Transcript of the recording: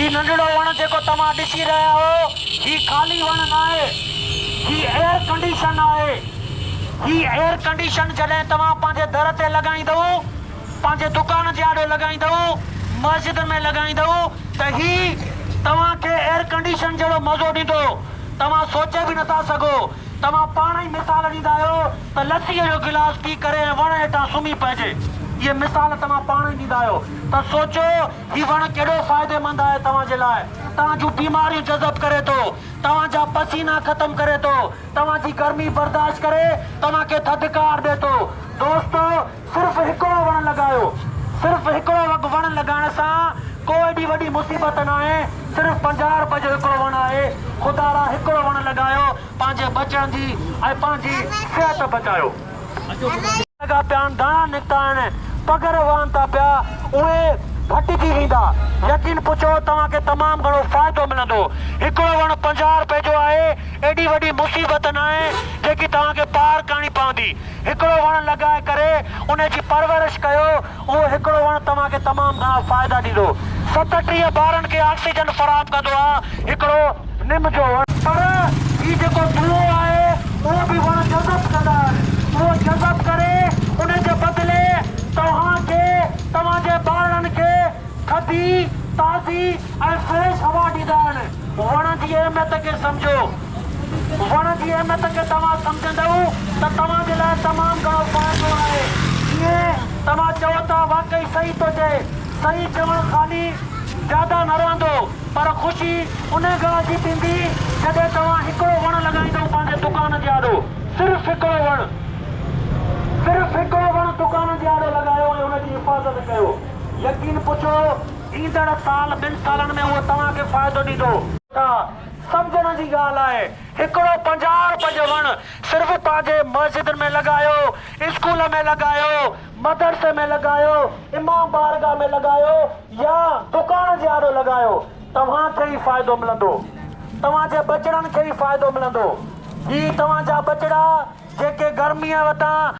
नंढड़ो वण जेको तव्हां ॾिसी रहिया हो, ही खाली वण न आहे, ही एयर कंडीशन आहे। ही एयर कंडीशन जॾहिं तव्हां पंहिंजे दर ते लॻाईंदव, पंहिंजे दुकान जे आॾो लॻाईंदव, मस्जिद में लॻाईंदव, त ही तव्हांखे एयर कंडीशन जहिड़ो मज़ो ॾींदो, तव्हां सोचे बि नथा सघो। तव्हां पाण ई मिसाल ॾींदा आहियो त लस्सीअ जो गिलास पी करे वण हेठां सुम्ही पइजे। ये मिसाल तव्हां पाण ई ॾींदा आहियो, त सोचो ही वण केॾो फ़ाइदेमंद आहे तव्हांजे लाइ। तव्हां जूं बीमारियूं जज़ब करे थो, तव्हांजा पसीना ख़तम करे थो, तव्हांजी गर्मी बर्दाश्त करे तव्हांखे थधिकार ॾे थो। दोस्तो, सिर्फ़ु हिकिड़ो वण लॻायो, सिर्फ़ु हिकिड़ो वण लॻाइण सां को एॾी वॾी मुसीबत न आहे। सिर्फ़ु 50 रुपए जो हिकिड़ो वण आहे। ख़ुदा रा हिकिड़ो वण लॻायो, पंहिंजे बचनि जी ऐं पंहिंजी सिहत बचायो। लॻा पिया आहिनि, दाणा निकिता आहिनि, पगर वहनि था पिया, उहे घटिजी वेंदा। यकीन पुछो, तव्हांखे तमामु घणो फ़ाइदो मिलंदो। हिकिड़ो वण 50 रुपए जो आहे, एॾी वॾी मुसीबत न आहे जेकी तव्हांखे पार करणी पवंदी। हिकिड़ो वण लॻाए करे उनजी परवरिश कयो, उहो हिकिड़ो वण तव्हांखे तमामु घणा फ़ाइदा ॾींदो। 37 ॿारनि खे ऑक्सीजन फराहम कंदो आहे हिकिड़ो निम जो वण। पर ही जेको धुओं आहे, उहो बि वण जज़ब कंदा आहिनि। उहो जज़ब करे उनजे बदिले तव्हांखे, तव्हांजे ॿारनि खे थधी, ताज़ी ऐं फ्रेश हवा ॾींदा आहिनि। वण जी अहमियत खे सम्झो। वण जी अहमियत खे तव्हां सम्झंदव त तव्हांजे लाइ तमामु घणो फ़ाइदो आहे। ईअं तव्हां चओ था, वाक़ई सही थो चए। सही चवणु ख़ाली ज़्यादा न रहंदो, पर ख़ुशी उन ॻाल्हि जी थींदी जॾहिं तव्हां हिकिड़ो वण लॻाईंदव पंहिंजे दुकान जे आॾो। सिर्फ़ु हिकिड़ो वण, सिर्फ़ु हिकिड़ो वण दुकान जे आॾो लॻायो ऐं हुनजी हिफ़ाज़त कयो। यकीन पुछो, ईंदड़ साल 2 सालनि में उहो तव्हांखे फ़ाइदो ॾींदो। सम्झण जी ॻाल्हि आहे, हिकिड़ो 50 रुपए जो वण सिर्फ़ु पंहिंजे मस्जिद में लॻायो, स्कूल में लॻायो, मदरसे में लॻायो, इमाम बारगाह में लॻायो, या दुकान जे आॾो लॻायो, तव्हांखे ई फ़ाइदो मिलंदो, तव्हांजे बचड़नि खे ई फ़ाइदो मिलंदो। ही तव्हांजा बचड़ा जेके गर्मीअ वटां